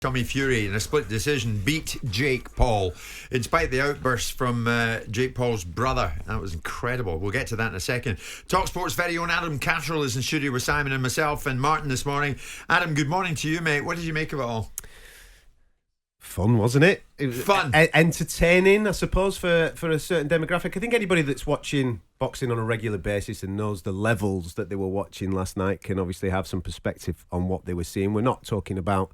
Tommy Fury, in a split decision, beat Jake Paul. In spite of the outbursts from Jake Paul's brother. That was incredible. We'll get to that in a second. talkSPORT's very own Adam Catterall is in studio with Simon and myself and Martin this morning. Adam, good morning to you, mate. What did you make of it all? Fun, wasn't it? It was fun. Entertaining, I suppose, for a certain demographic. I think anybody that's watching boxing on a regular basis and knows the levels that they were watching last night can obviously have some perspective on what they were seeing. We're not talking about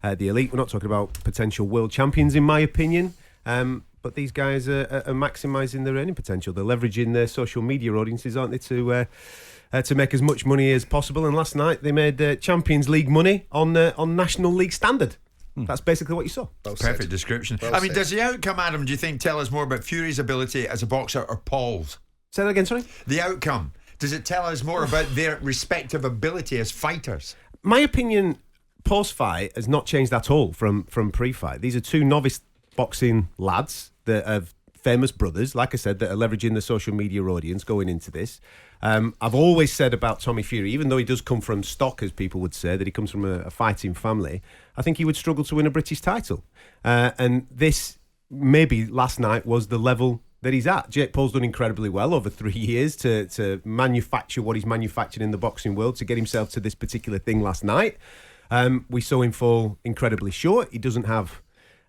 the elite. We're not talking about potential world champions, in my opinion. But these guys are maximising their earning potential. They're leveraging their social media audiences, aren't they, to make as much money as possible. And last night they made Champions League money on National League standard. That's basically what you saw. Perfect description. I mean, does the outcome, Adam, do you think, tell us more about Fury's ability as a boxer or Paul's? Say that again, sorry? The outcome. Does it tell us more about their respective ability as fighters? My opinion, post-fight, has not changed at all from pre-fight. These are two novice boxing lads that have famous brothers, like I said, that are leveraging the social media audience going into this. I've always said about Tommy Fury, even though he does come from stock, as people would say, that he comes from a fighting family, I think he would struggle to win a British title. And this, maybe last night, was the level that he's at. Jake Paul's done incredibly well over 3 years to manufacture what he's manufactured in the boxing world, to get himself to this particular thing last night. We saw him fall incredibly short. He doesn't have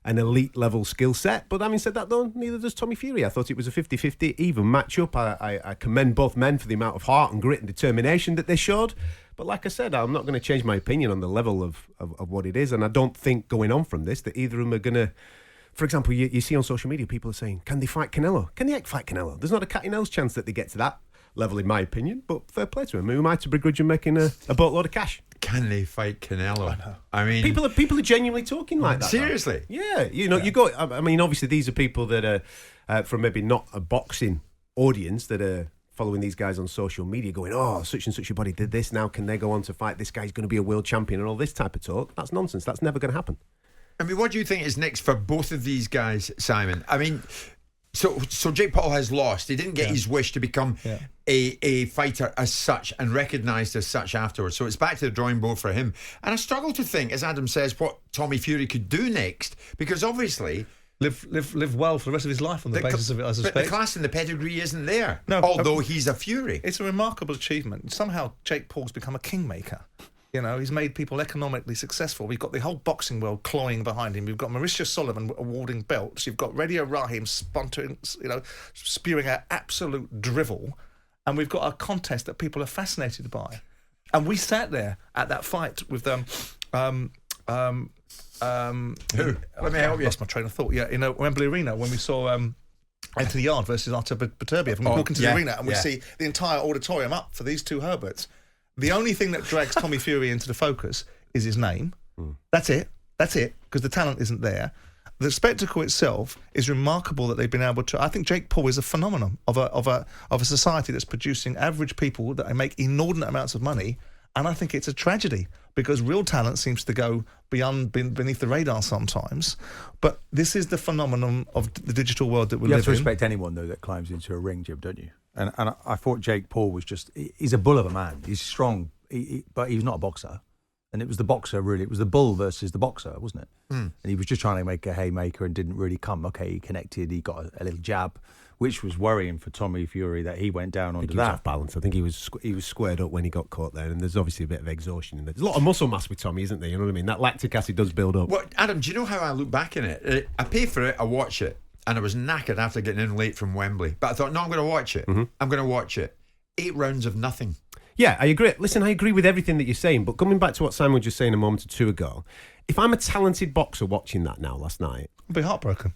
an elite level skill set, but having said that though, neither does Tommy Fury. I thought it was a 50-50 even matchup. I commend both men for the amount of heart and grit and determination that they showed, but like I said, I'm not going to change my opinion on the level of what it is, and I don't think going on from this that either of them are going to. For example, you see on social media people are saying, can they fight Canelo? Can they fight Canelo? There's not a cat in hell's chance that they get to that level, in my opinion, but fair play to him. Who am I to begrudge him making a boatload of cash? Can they fight Canelo? I mean, people are genuinely talking like that. Seriously? Though. Yeah, you go. I mean, obviously these are people that are from maybe not a boxing audience that are following these guys on social media, going, "Oh, such and such a body did this. Now can they go on to fight? This guy's going to be a world champion," and all this type of talk. That's nonsense. That's never going to happen. I mean, what do you think is next for both of these guys, Simon? I mean, so Jake Paul has lost. He didn't get his wish to become a fighter as such and recognised as such afterwards. So it's back to the drawing board for him. And I struggle to think, as Adam says, what Tommy Fury could do next, because obviously live well for the rest of his life on the basis of it, I suspect. But the class and the pedigree isn't there. No, although he's a Fury. It's a remarkable achievement. Somehow Jake Paul's become a kingmaker. You know, he's made people economically successful. We've got the whole boxing world clawing behind him. We've got Mauricio Sullivan awarding belts. You've got Radio Rahim spewing out absolute drivel. And we've got a contest that people are fascinated by. And we sat there at that fight with them. Who? Let me help you. I lost my train of thought. Yeah, Wembley Arena, when we saw Anthony Yard versus Artur Beterbiev. And we walk into the arena and we see the entire auditorium up for these two Herberts. The only thing that drags Tommy Fury into the focus is his name. That's it, because the talent isn't there. The spectacle itself is remarkable that they've been able to. I think Jake Paul is a phenomenon of a society that's producing average people that make inordinate amounts of money, and I think it's a tragedy because real talent seems to go beneath the radar sometimes. But this is the phenomenon of the digital world that we live in. You have to respect anyone though that climbs into a ring, Jim, don't you? And I thought Jake Paul was he's a bull of a man. He's strong, but he's not a boxer. And it was the boxer, really. It was the bull versus the boxer, wasn't it? And he was just trying to make a haymaker and didn't really come. Okay, he connected, he got a little jab, which was worrying for Tommy Fury that he went down onto that. He was off balance. I think he was squared up when he got caught there, and there's obviously a bit of exhaustion in there. There's a lot of muscle mass with Tommy, isn't there? You know what I mean? That lactic acid does build up. Well, Adam, do you know how I look back in it? I pay for it, I watch it. And I was knackered after getting in late from Wembley. But I thought, no, I'm going to watch it. I'm going to watch it. 8 rounds of nothing. Yeah, I agree. Listen, I agree with everything that you're saying. But coming back to what Simon was just saying a moment or two ago, if I'm a talented boxer watching that now last night, I'd be heartbroken.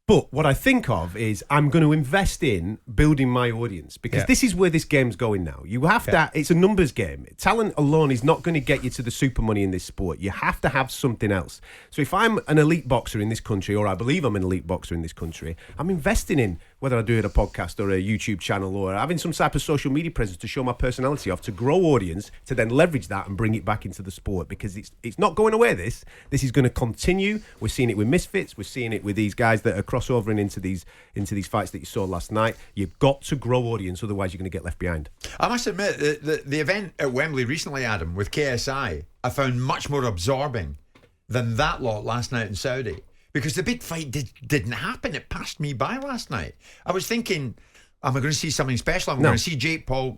But what I think of is I'm going to invest in building my audience, because this is where this game's going now. You have to, it's a numbers game. Talent alone is not going to get you to the super money in this sport. You have to have something else. So if I'm an elite boxer in this country, or I believe I'm an elite boxer in this country, I'm investing in, whether I do it a podcast or a YouTube channel or having some type of social media presence to show my personality off, to grow audience, to then leverage that and bring it back into the sport, because it's not going away. This is going to continue. We're seeing it with Misfits. We're seeing it with these guys that are crossovering into these fights that you saw last night. You've got to grow audience, otherwise you're going to get left behind. I must admit, the event at Wembley recently, Adam, with KSI, I found much more absorbing than that lot last night in Saudi. Because the big fight didn't happen. It passed me by last night. I was thinking, am I going to see something special? Am I going to see Jake Paul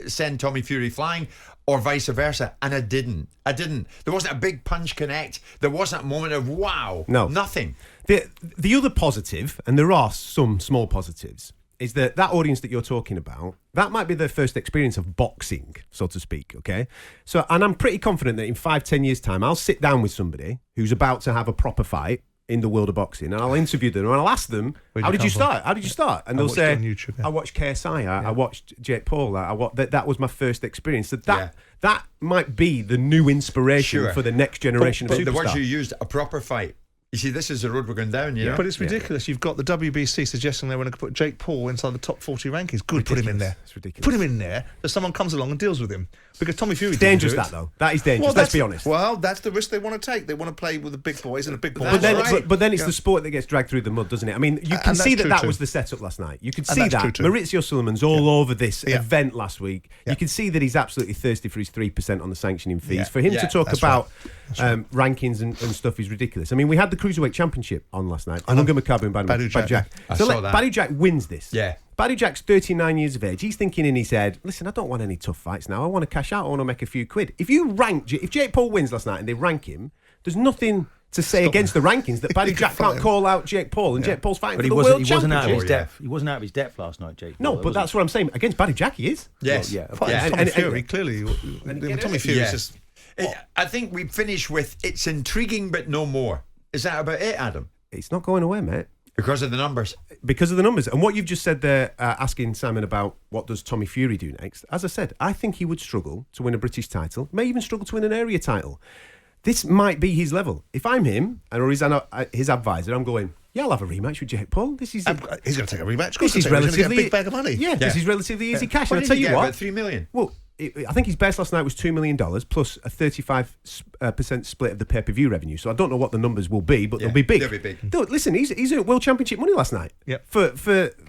send Tommy Fury flying, or vice versa? And I didn't. There wasn't a big punch connect. There wasn't a moment of wow. No. Nothing. The other positive, and there are some small positives, is that audience that you're talking about, that might be their first experience of boxing, so to speak, okay? So, and I'm pretty confident that in 5-10 years' time, I'll sit down with somebody who's about to have a proper fight in the world of boxing, and I'll interview them and I'll ask them, how did you start? And they'll say, YouTube, I watched KSI, I watched Jake Paul, that was my first experience. So that might be the new inspiration for the next generation of superstars. The words you used, a proper fight. You see, this is the road we're going down, you know? But it's ridiculous. You've got the WBC suggesting they want to put Jake Paul inside the top 40 rankings. Good, put him in there. It's ridiculous. Put him in there, so someone comes along and deals with him. Because Tommy Fury It's dangerous, that, though. That is dangerous, well, let's be honest. Well, that's the risk they want to take. They want to play with the big boys and the big boys. But then it's the sport that gets dragged through the mud, doesn't it? I mean, you can see that was the setup last night. You could see that. Maurizio Sullivan's all over this event last week. You can see that he's absolutely thirsty for his 3% on the sanctioning fees. For him to talk about rankings and stuff is ridiculous. I mean, we had the Cruiserweight Championship on last night. Ilunga Makabu and Badou Jack. So Badou Jack wins this. Yeah. Badou Jack's 39 years of age. He's thinking in his head, listen, I don't want any tough fights now. I want to cash out. I want to make a few quid. If Jake Paul wins last night and they rank him, there's nothing to say against the rankings that Badou Jack can't call out Jake Paul, and Jake Paul's fighting for the world championship. He wasn't out of his depth last night, Jake Paul. No, but that's what I'm saying. Against Badou Jack, he is. Yes. Well, Tommy Fury, clearly. Tommy Fury is just... I think we finish with, it's intriguing but no more. Is that about it, Adam? It's not going away, mate. Because of the numbers. Because of the numbers. And what you've just said there, asking Simon about what does Tommy Fury do next, as I said, I think he would struggle to win a British title, may even struggle to win an area title. This might be his level. If I'm him, or his advisor, I'm going, I'll have a rematch with Jake Paul. He's going to take a rematch. This is relatively... He's going to get a big bag of money. Yeah, this is relatively easy cash. What And I'll tell you what... About $3 million. Well, I think his best last night was $2 million plus a 35% split of the pay-per-view revenue. So I don't know what the numbers will be, but they'll be big. They'll be big. Dude, listen, he's earned World Championship money last night for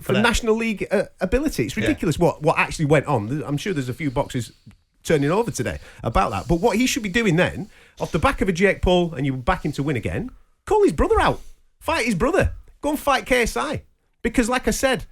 National League ability. It's ridiculous what actually went on. I'm sure there's a few boxes turning over today about that. But what he should be doing then, off the back of a Jake Paul, and you back him to win again, call his brother out. Fight his brother. Go and fight KSI. Because like I said,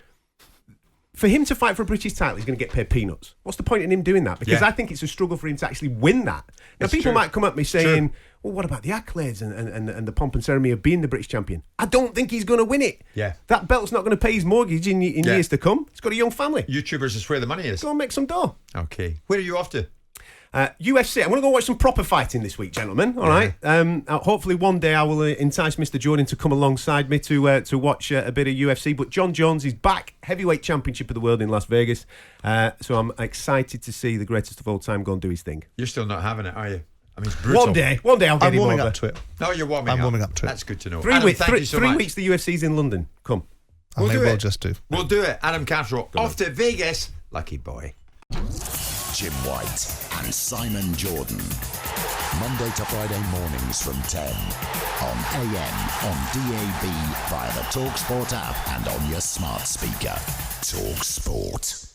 for him to fight for a British title, he's going to get paid peanuts. What's the point in him doing that? Because I think it's a struggle for him to actually win that. Now, people might come at me saying, well, what about the accolades and the pomp and ceremony of being the British champion? I don't think he's going to win it. Yeah. That belt's not going to pay his mortgage in years to come. He's got a young family. YouTubers is where the money is. Go and make some dough. Okay. Where are you off to? UFC. I'm going to go watch some proper fighting this week, gentlemen. All right. Hopefully one day I will entice Mr. Jordan to come alongside me to watch a bit of UFC. But John Jones is back, heavyweight championship of the world in Las Vegas. So I'm excited to see the greatest of all time go and do his thing. You're still not having it, are you? I mean, it's brutal. One day I'll get I'm him warming over. up to it. No, you're warming up. I'm warming up to it. That's good to know. 3 Adam, weeks. thank you so much. 3 weeks the UFC's in London. Come. I may well just do. We'll do it. Adam Catterall off to Vegas. Lucky boy. Jim White and Simon Jordan. Monday to Friday mornings from 10 on AM, on DAB, via the talkSPORT app and on your smart speaker. talkSPORT.